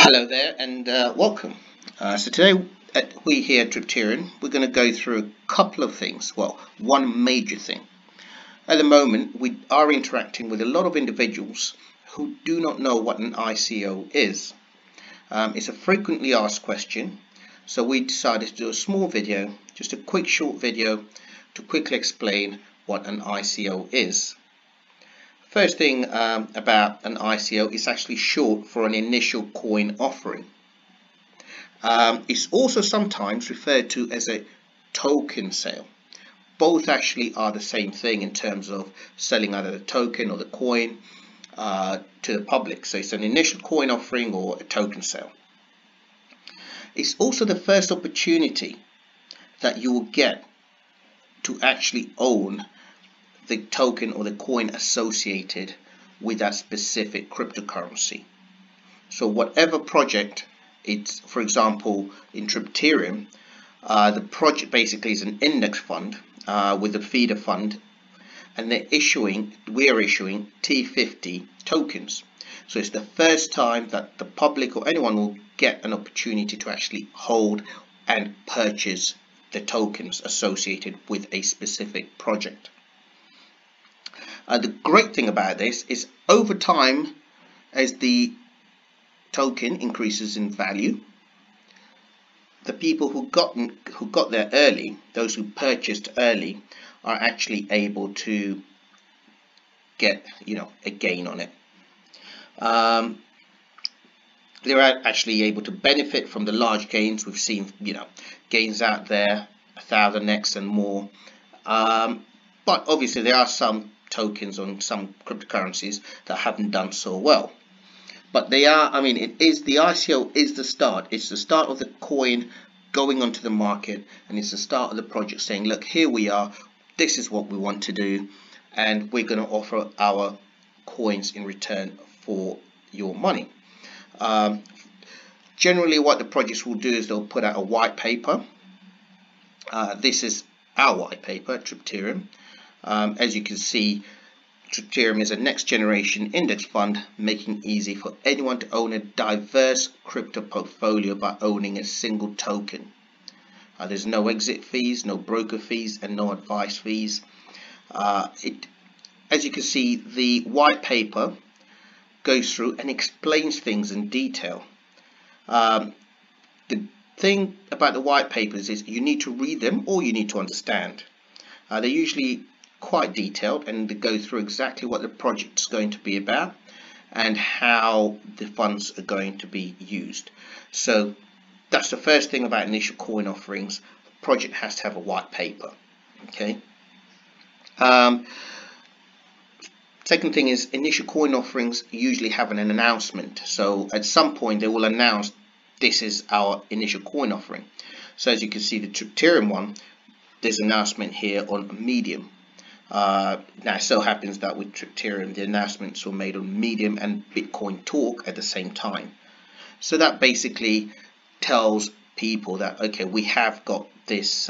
Hello there and welcome. So today we here at Tripterium, we're going to go through a couple of things. Well, one major thing. At the moment, we are interacting with a lot of individuals who do not know what an ICO is. It's a frequently asked question, so we decided to do a small video, just a quick short video to quickly explain what an ICO is. First thing about an ICO is actually short for an initial coin offering. It's also sometimes referred to as a token sale. Both actually are the same thing in terms of selling either the token or the coin to the public. So it's an initial coin offering or a token sale. It's also the first opportunity that you will get to actually own the token or the coin associated with that specific cryptocurrency. So whatever project it's, for example, in Tripterium, the project basically is an index fund with a feeder fund, and we're issuing T50 tokens. So it's the first time that the public or anyone will get an opportunity to actually hold and purchase the tokens associated with a specific project. The great thing about this is over time, as the token increases in value, the people who got there early, those who purchased early, are actually able to get a gain on it. They're actually able to benefit from the large gains. We've seen gains out there 1,000x and more, but obviously there are some tokens on some cryptocurrencies that haven't done so well, but they are, it is, the ICO is the start. It's the start of the coin going onto the market, and it's the start of the project saying, look, here we are, this is what we want to do, and we're going to offer our coins in return for your money. Generally what the projects will do is they'll put out a white paper. This is our white paper, Tripterium. As you can see, Tripterium is a next generation index fund, making it easy for anyone to own a diverse crypto portfolio by owning a single token. There's no exit fees, no broker fees, and no advice fees. As you can see, the white paper goes through and explains things in detail. The thing about the white papers is you need to read them or you need to understand. They're usually quite detailed, and they go through exactly what the project is going to be about and how the funds are going to be used. So that's the first thing about initial coin offerings. The project has to have a white paper. Okay. Second thing is initial coin offerings usually have an announcement. So at some point they will announce this is our initial coin offering. So as you can see, the Tripterium one, there's an announcement here on Medium. Now it so happens that with Tripterium the announcements were made on Medium and Bitcoin Talk at the same time. So that basically tells people that, okay, we have got this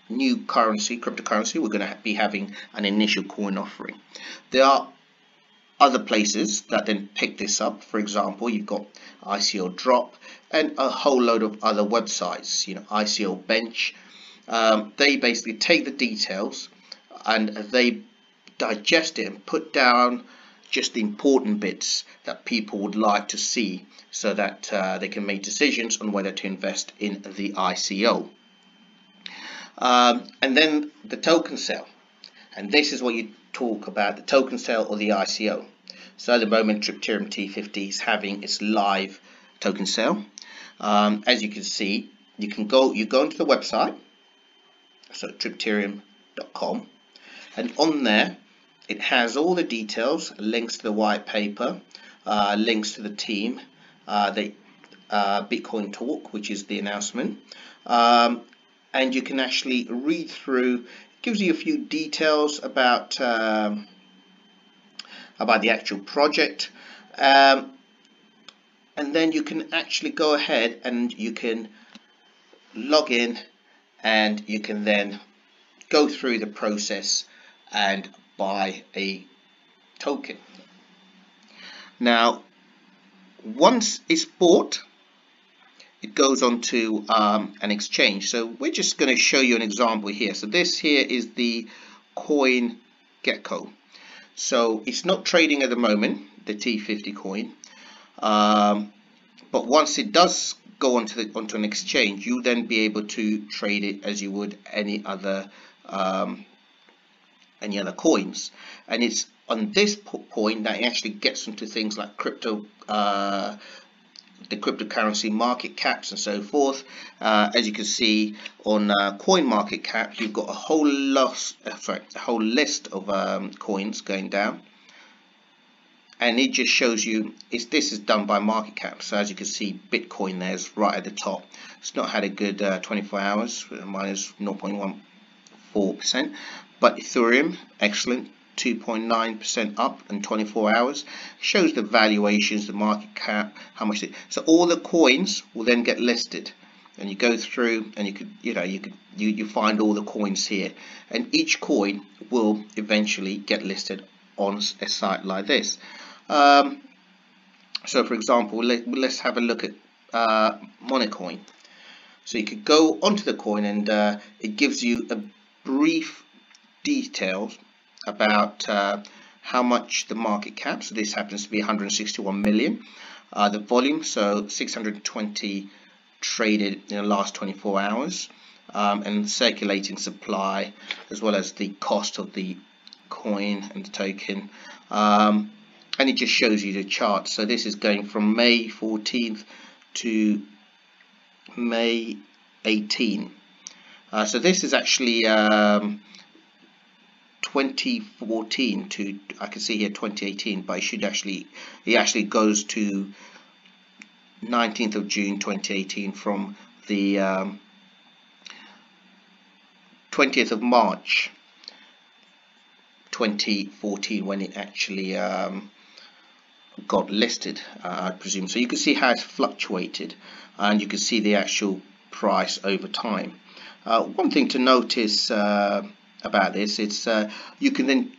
new cryptocurrency, we're going to be having an initial coin offering. There are other places that then pick this up. For example, you've got ICO Drop and a whole load of other websites, ICO Bench. They basically take the details and they digest it and put down just the important bits that people would like to see, so that they can make decisions on whether to invest in the ICO. And then the token sale, and this is what you talk about, the token sale or the ICO. So at the moment Tripterium T50 is having its live token sale. As you can see, you go into the website, so tripterium.com, and on there it has all the details, links to the white paper, links to the team, the Bitcoin Talk, which is the announcement, and you can actually read through. It gives you a few details about the actual project, and then you can actually go ahead and you can log in, and you can then go through the process and buy a token. Now once it's bought, it goes on to an exchange. So we're just going to show you an example here. So this here is the coin Gecko. So it's not trading at the moment, the T50 coin, but once it does go onto an exchange, you then be able to trade it as you would any other coins. And it's on this point that it actually gets into things like crypto, the cryptocurrency market caps and so forth. As you can see on coin market cap, you've got a whole list of coins going down, and it just shows you this is done by market cap. So as you can see, Bitcoin there's right at the top. It's not had a good 24 hours, minus 0.14%, but Ethereum, excellent, 2.9% up in 24 hours. Shows the valuations, the market cap, how much so all the coins will then get listed, and you go through and you find all the coins here, and each coin will eventually get listed on a site like this. So for example, let's have a look at Monocoin. So you could go onto the coin, and it gives you a brief details about how much the market cap. So this happens to be 161 million. The volume, so 620 traded in the last 24 hours, and circulating supply, as well as the cost of the coin and the token, and it just shows you the chart. So this is going from May 14th to May 18. So this is actually 2014 to, I can see here 2018, but it actually goes to 19th of June 2018 from the 20th of March 2014 when it actually got listed, I presume. So you can see how it's fluctuated, and you can see the actual price over time. One thing to notice about this, it's you can then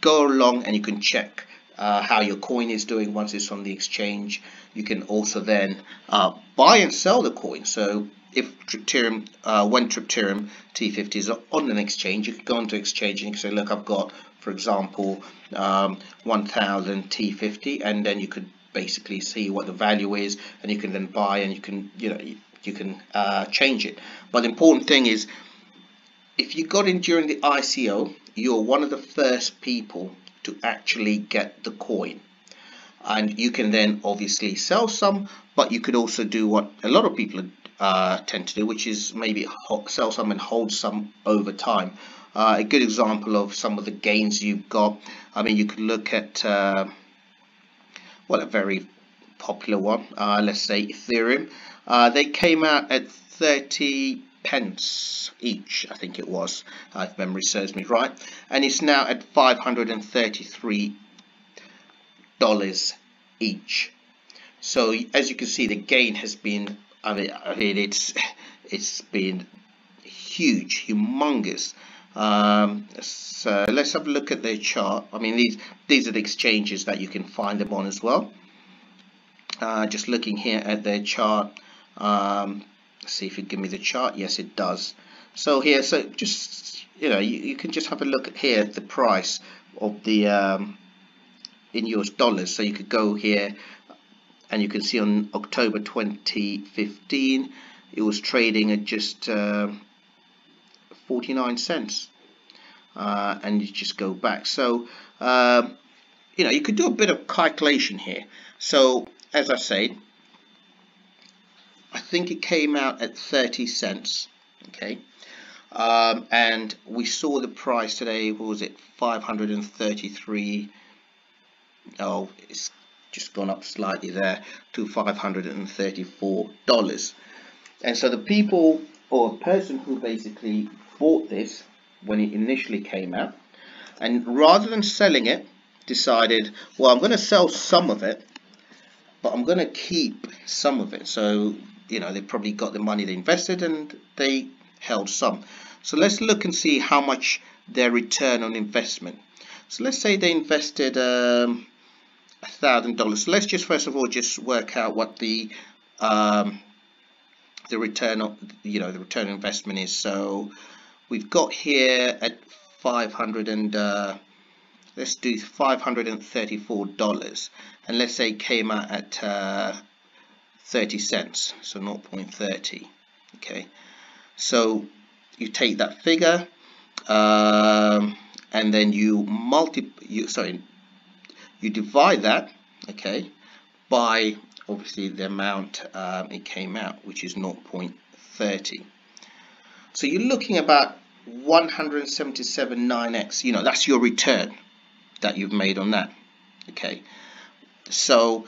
go along and you can check how your coin is doing once it's on the exchange. You can also then buy and sell the coin. So if Tripterium, when Tripterium T50 is on an exchange, you can go onto exchange and you can say, look, I've got, for example, 1000 T50, and then you could basically see what the value is, and you can then buy, and you can change it. But the important thing is, if you got in during the ICO, you're one of the first people to actually get the coin, and you can then obviously sell some, but you could also do what a lot of people tend to do, which is maybe sell some and hold some over time. A good example of some of the gains you've got, I mean, you could look at a very popular one, let's say Ethereum. They came out at 30 pence each, I think it was, if memory serves me right, and it's now at $533 each. So as you can see, the gain has been, I mean it's been huge, humongous. So let's have a look at their chart. I mean, these are the exchanges that you can find them on as well. Just looking here at their chart, let's see if it give me the chart. Yes, it does. So here, so just you can just have a look at here at the price of the in US dollars. So you could go here and you can see on October 2015 it was trading at just 49 cents, and you just go back. So you could do a bit of calculation here. So as I said, I think it came out at 30 cents, okay, and we saw the price today, what was it, 533, oh, it's just gone up slightly there to $534. And so the people, or person who basically bought this when it initially came out, and rather than selling it, decided, well, I'm going to sell some of it, but I'm going to keep some of it. So they probably got the money they invested and they held some. So let's look and see how much their return on investment. So let's say they invested $1,000. So let's just first of all just work out what the return of the return on investment is. So we've got here at 500 and let's do $534, and let's say it came out at 30 cents, so 0.30. Okay, so you take that figure and then you divide that, okay, by obviously the amount it came out, which is 0.30. So you're looking about 177.9x. That's your return that you've made on that. Okay, so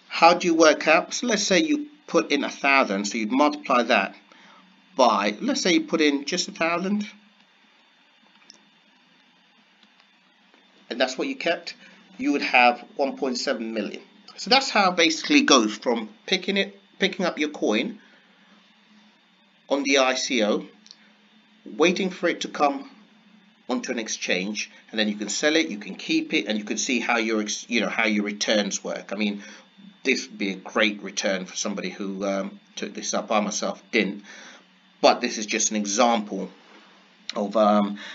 how do you work out? So let's say you put in 1,000, so you'd multiply that by, let's say you put in just 1,000, and that's what you kept. You would have 1.7 million. So that's how it basically goes from picking up your coin on the ICO, waiting for it to come onto an exchange, and then you can sell it, you can keep it, and you can see how your how your returns work. I mean, this would be a great return for somebody who took this up. I myself didn't, but this is just an example of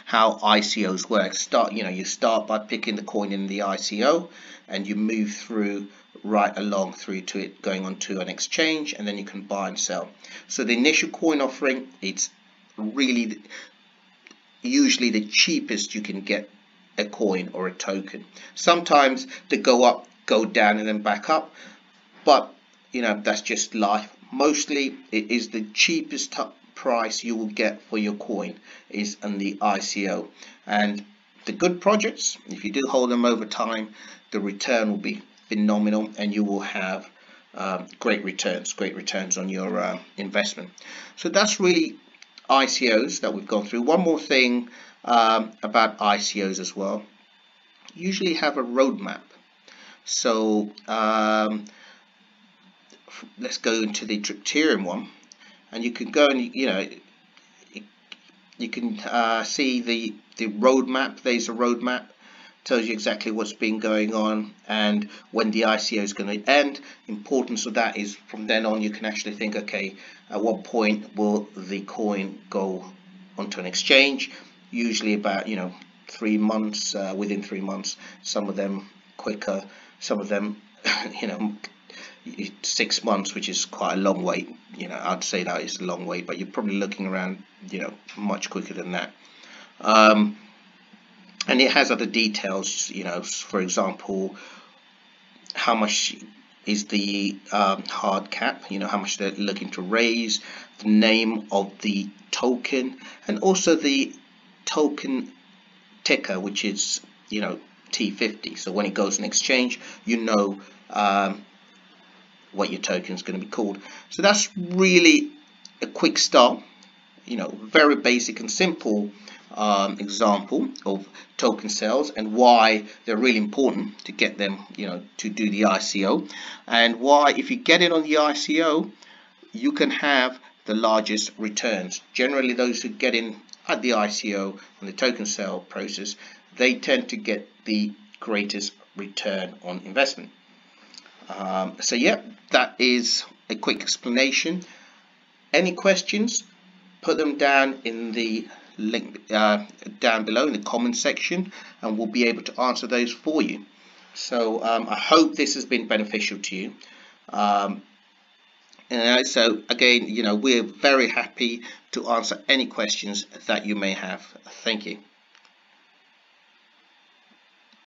how ICOs work. You start by picking the coin in the ICO, and you move through right along through to it going onto an exchange, and then you can buy and sell. So the initial coin offering, it's really usually the cheapest you can get a coin or a token. Sometimes they go up, go down, and then back up, but that's just life. Mostly it is the cheapest price you will get for your coin is on the ICO, and the good projects, if you do hold them over time, the return will be phenomenal, and you will have great returns on your investment. So that's really ICOs that we've gone through. One more thing about ICOs as well, usually have a roadmap. So let's go into the Tripterium one, and you can go and you can see the roadmap. There's a roadmap, tells you exactly what's been going on and when the ICO is going to end. Importance of that is from then on you can actually think, okay, at what point will the coin go onto an exchange? Usually about 3 months, within 3 months. Some of them quicker, some of them 6 months, which is quite a long wait. I'd say that is a long wait, but you're probably looking around much quicker than that. And it has other details, for example, how much is the hard cap, how much they're looking to raise, the name of the token, and also the token ticker, which is T50. So when it goes in exchange, what your token is going to be called. So that's really a quick start, very basic and simple example of token sales, and why they're really important to get them to do the ICO, and why if you get it on the ICO you can have the largest returns. Generally those who get in at the ICO on the token sale process, they tend to get the greatest return on investment. So yeah, that is a quick explanation. Any questions, put them down in the link down below in the comment section, and we'll be able to answer those for you. So I hope this has been beneficial to you. So again, we're very happy to answer any questions that you may have. Thank you.